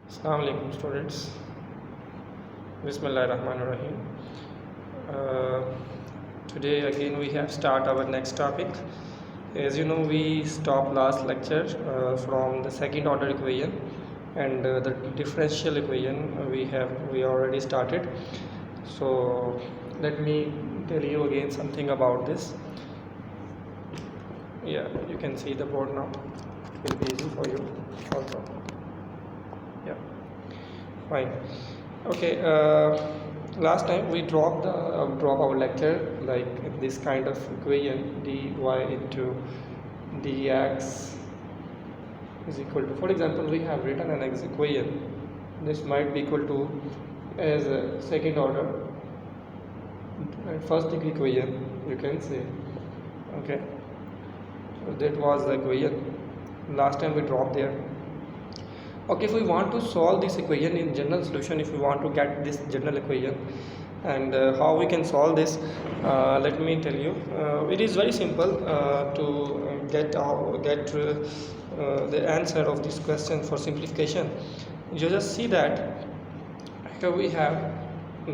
Assalamu alaikum students. Bismillahirrahmanirrahim. Uh, Today again we have start our next topic. As you know, we stopped last lecture from the second order equation and the differential equation we already started. So let me tell you again something about this. Yeah, you can see the board now. It will be easy for you also. Yeah, fine. Okay, last time we dropped drop our lecture like this kind of equation dy into dx is equal to, for example, we have written an x equation. This might be equal to as a second order first degree equation, you can say. Okay, so that was the equation last time we dropped there. Okay, if we want to solve this equation in general solution, if we want to get this general equation and how we can solve this, let me tell you. It is very simple to get the answer of this question for simplification. You just see that here we have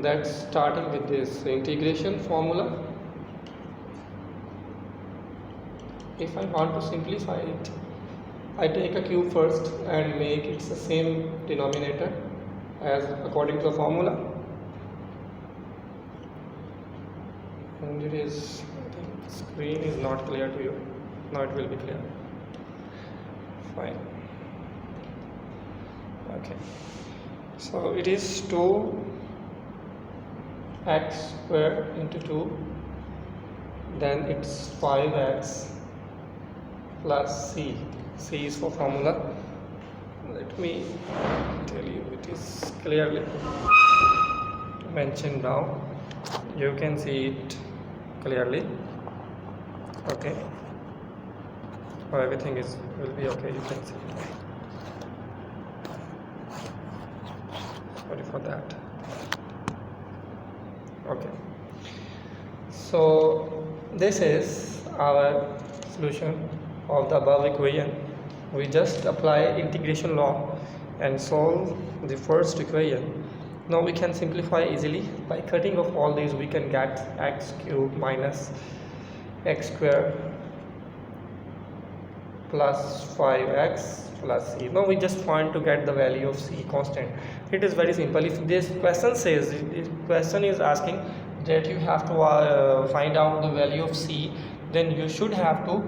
that starting with this integration formula. If I want to simplify it, I take a cube first and make it the same denominator as according to the formula, and it is, I think screen is not clear to you. Now it will be clear. Fine. Okay, so it is 2x squared into 2, then it's 5x plus c. C is for formula. Let me tell you, it is clearly mentioned now. You can see it clearly. Okay, so everything will be okay. You can see. Sorry for that. Okay, so this is our solution of the above equation. We just apply integration law and solve the first equation. Now we can simplify easily. By cutting off all these, we can get x cubed minus x squared plus 5x plus c. Now we just want to get the value of c constant. It is very simple. If this question says, this question is asking that you have to find out the value of c, then you should have to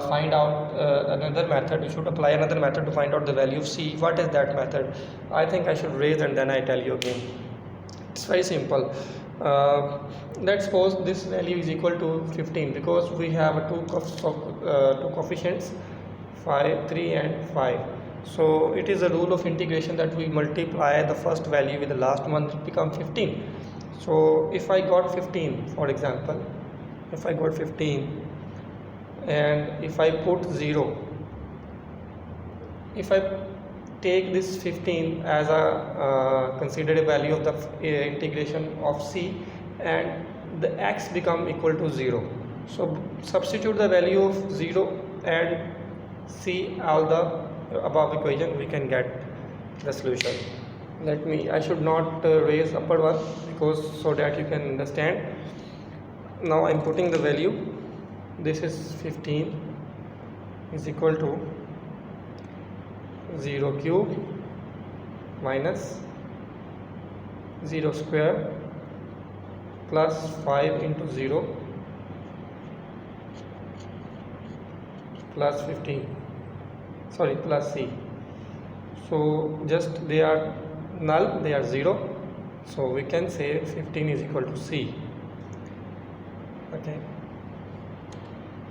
find out another method. You should apply another method to find out the value of c. What is that method? I think I should raise and then I tell you again. It's very simple. Let's suppose this value is equal to 15 because we have two coefficients 5, 3 and 5. So it is a rule of integration that we multiply the first value with the last one, it becomes 15. So if I got 15, for example, if I got 15 and if I put 0, if I take this 15 as a considered value of the integration of c, and the x become equal to 0, so substitute the value of 0 and c all the above equation, we can get the solution. I should not raise upper one because so that you can understand. Now I am putting the value. This is 15 is equal to 0 cube minus 0 square plus 5 into 0 plus 15, sorry, plus c. So just they are null, they are 0, so we can say 15 is equal to c. Okay,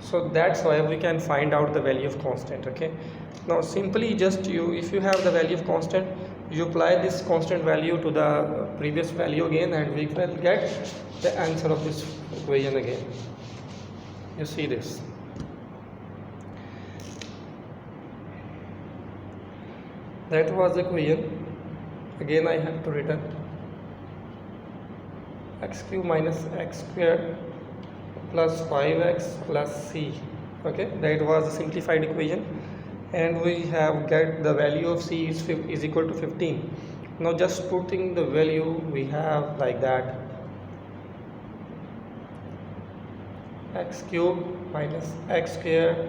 so that's why we can find out the value of constant. Okay, now simply just if you have the value of constant, you apply this constant value to the previous value again and we will get the answer of this equation again. You see this. That was the equation. Again I have to return x cube minus x squared plus 5x plus c. Okay, that was a simplified equation, and we have get the value of c is equal to 15. Now just putting the value we have like that, x cube minus x square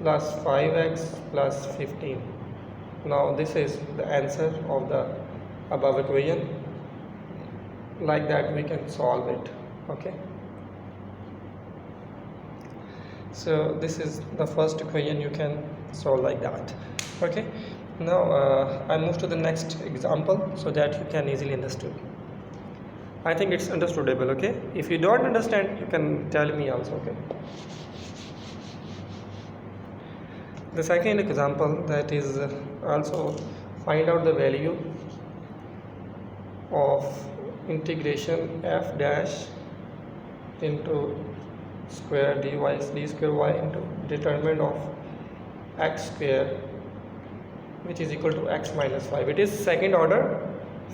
plus 5x plus 15. Now this is the answer of the above equation. Like that we can solve it. Okay, so this is the first equation, you can solve like that. Okay, now I move to the next example so that you can easily understood. I think it's understandable. Okay, if you don't understand you can tell me also. Okay, the second example, that is also find out the value of integration f dash into square d square y into determinant of x square which is equal to x minus 5. It is second order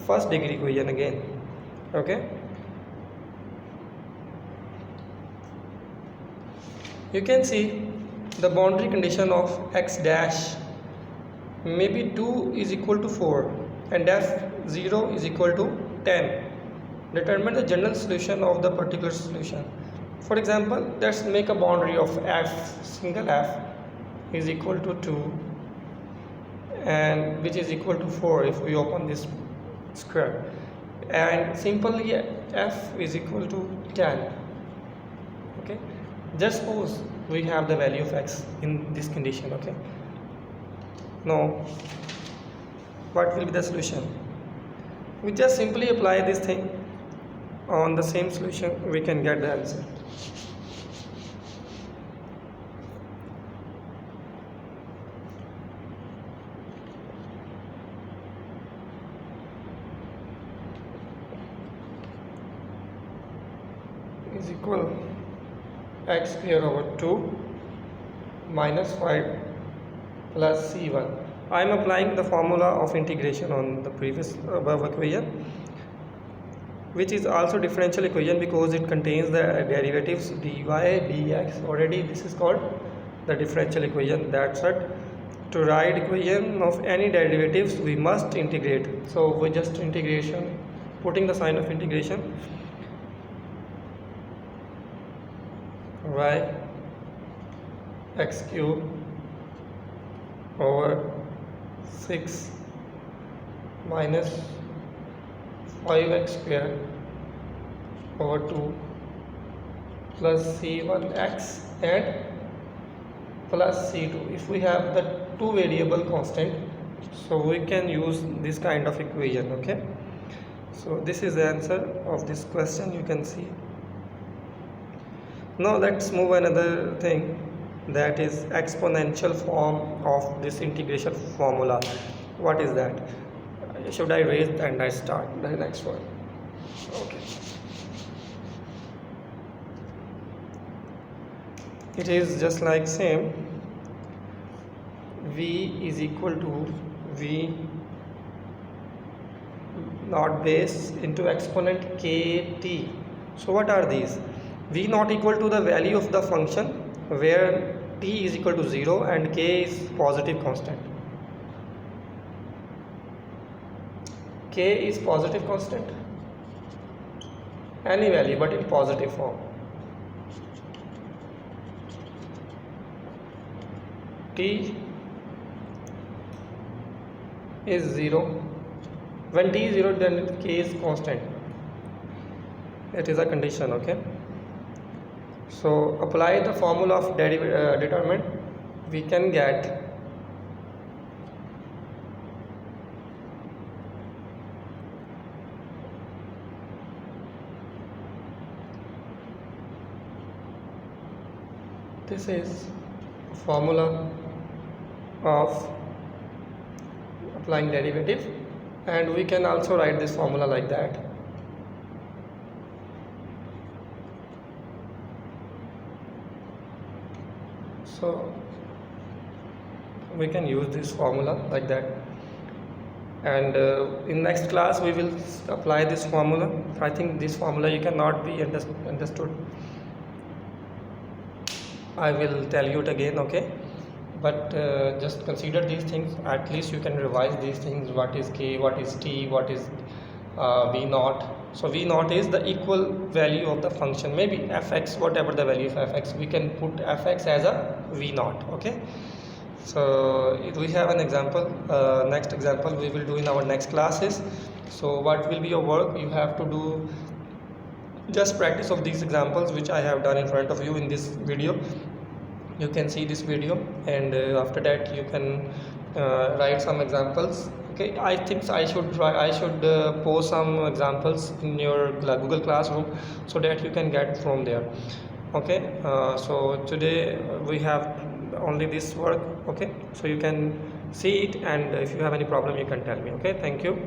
first degree equation again. Okay, you can see the boundary condition of x dash maybe 2 is equal to 4 and f0 is equal to 10. Determine the general solution of the particular solution. For example, let's make a boundary of f, single f is equal to 2 and which is equal to 4 if we open this square, and simply f is equal to 10. Okay, just suppose we have the value of x in this condition. Okay, now what will be the solution? We just simply apply this thing on the same solution, we can get the answer. Is equal x square over 2 minus 5 plus c1. I am applying the formula of integration on the previous above equation, which is also differential equation because it contains the derivatives dy dx. Already this is called the differential equation. That's it. To write equation of any derivatives we must integrate, so we just integration, putting the sign of integration, y x cube over 6 minus 5x square over 2 plus c1x and plus c2. If we have the two variable constant, so we can use this kind of equation. Okay, so this is the answer of this question, you can see. Now let's move another thing, that is exponential form of this integration formula. What is that? Should I raise and I start the next one? Okay, it is just like same, v is equal to v naught base into exponent kt. So what are these? V naught equal to the value of the function where t is equal to 0 and k is positive constant. K is positive constant, any value but in positive form. T is 0. When t is 0, then k is constant. It is a condition. Okay, so apply the formula of determinant, we can get this is formula of applying derivative, and we can also write this formula like that. So we can use this formula like that, and in next class we will apply this formula. I think this formula you cannot be understood. I will tell you it again. Okay, but just consider these things. At least you can revise these things: what is k, what is t, what is v naught. So v naught is the equal value of the function, maybe fx, whatever the value of fx, we can put fx as a v naught. Okay, so we have an example. Next example we will do in our next classes. So what will be your work? You have to do just practice of these examples which I have done in front of you in this video. You can see this video, and after that you can write some examples. Okay, I think I should post some examples in your Google Classroom so that you can get from there. Okay, so today we have only this work. Okay, so you can see it, and if you have any problem you can tell me. Okay, thank you.